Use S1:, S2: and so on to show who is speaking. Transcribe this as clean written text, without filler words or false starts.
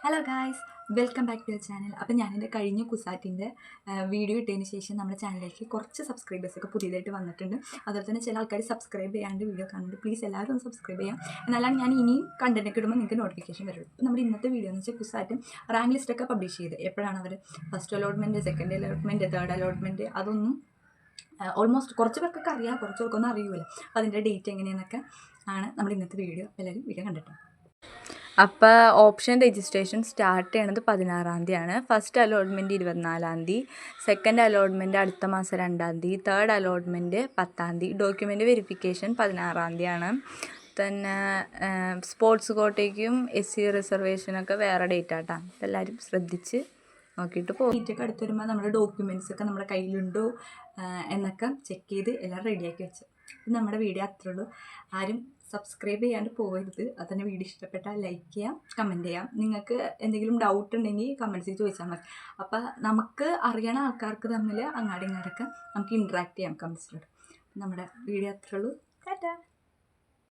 S1: Hello guys, welcome back to your channel. അപ്പോൾ ഞാനെൻ്റെ കഴിഞ്ഞ കുസാറ്റിൻ്റെ വീഡിയോ ഇട്ടതിന് ശേഷം നമ്മുടെ ചാനലിലേക്ക് കുറച്ച് സബ്സ്ക്രൈബേഴ്സൊക്കെ പുതിയതായിട്ട് വന്നിട്ടുണ്ട്. അതുപോലെ തന്നെ ചില ആൾക്കാർ സബ്സ്ക്രൈബ് ചെയ്യാണ്ട് വീഡിയോ കാണുന്നുണ്ട്. പ്ലീസ് എല്ലാവരും ഒന്ന് സബ്സ്ക്രൈബ് ചെയ്യാം. എന്നാലാണ് ഞാൻ ഇനിയും കണ്ടൻറ്റൊക്കെ ഇടുമ്പോൾ നിങ്ങൾക്ക് നോട്ടിഫിക്കേഷൻ വരുള്ളൂ. അപ്പോൾ നമ്മുടെ ഇന്നത്തെ വീഡിയോ എന്ന് വെച്ചാൽ കുസാറ്റും റാങ്ക് ലിസ്റ്റൊക്കെ പബ്ലിഷ് ചെയ്ത് എപ്പോഴാണ് അവർ first allotment, second allotment, third allotment അതൊന്നും ഓൾമോസ്റ്റ് കുറച്ച് പേർക്കൊക്കെ അറിയാം, കുറച്ച് പേർക്കൊന്നും അറിയില്ല. അപ്പോൾ അതിൻ്റെ ഡേറ്റ് എങ്ങനെയെന്നൊക്കെ ആണ് നമ്മുടെ ഇന്നത്തെ വീഡിയോ. എല്ലാവരും വീഡിയോ കണ്ടിട്ടോ. അപ്പോൾ ഓപ്ഷൻ രജിസ്ട്രേഷൻ സ്റ്റാർട്ട് ചെയ്യണത് 16-ാം തീയതിയാണ്. ഫസ്റ്റ് അലോട്ട്മെൻറ്റ് 24-ാം തീയതി, സെക്കൻഡ് അലോട്ട്മെൻറ്റ് അടുത്ത മാസം 2-ാം തീയതി, തേർഡ് അലോട്ട്മെൻറ്റ് 10-ാം തീയതി, ഡോക്യുമെൻറ്റ് വെരിഫിക്കേഷൻ 16-ാം തീയതിയാണ്. പിന്നെ സ്പോർട്സ് കോട്ടയ്ക്കും SC റിസർവേഷനൊക്കെ വേറെ ഡേറ്റ് ആട്ടാ. എല്ലാവരും ശ്രദ്ധിച്ച് നോക്കിയിട്ട് പോകും. ഡേറ്റൊക്കെ അടുത്ത് വരുമ്പോൾ നമ്മുടെ ഡോക്യുമെൻറ്റ്സൊക്കെ നമ്മുടെ കയ്യിലുണ്ടോ എന്നൊക്കെ ചെക്ക് ചെയ്ത് എല്ലാം റെഡിയാക്കി വെച്ച്. നമ്മുടെ വീഡിയോ അത്രേ ഉള്ളൂ. ആരും സബ്സ്ക്രൈബ് ചെയ്യാണ്ട് പോകരുത്. അതുതന്നെ വീഡിയോ ഇഷ്ടപ്പെട്ടാൽ ലൈക്ക് ചെയ്യാം, കമൻറ്റ് ചെയ്യാം. നിങ്ങൾക്ക് എന്തെങ്കിലും ഡൗട്ട് ഉണ്ടെങ്കിൽ കമൻറ്റ്സിൽ ചോദിച്ചാൽ മതി. അപ്പോൾ നമുക്ക് അറിയണ ആൾക്കാർക്ക് തമ്മിൽ അങ്ങാടി ഇങ്ങാടൊക്കെ നമുക്ക് ഇൻട്രാക്ട് ചെയ്യാം കമൻറ്റ്സിലൂടെ. നമ്മുടെ വീഡിയോ അത്രേ ഉള്ളൂ. ടാറ്റാ.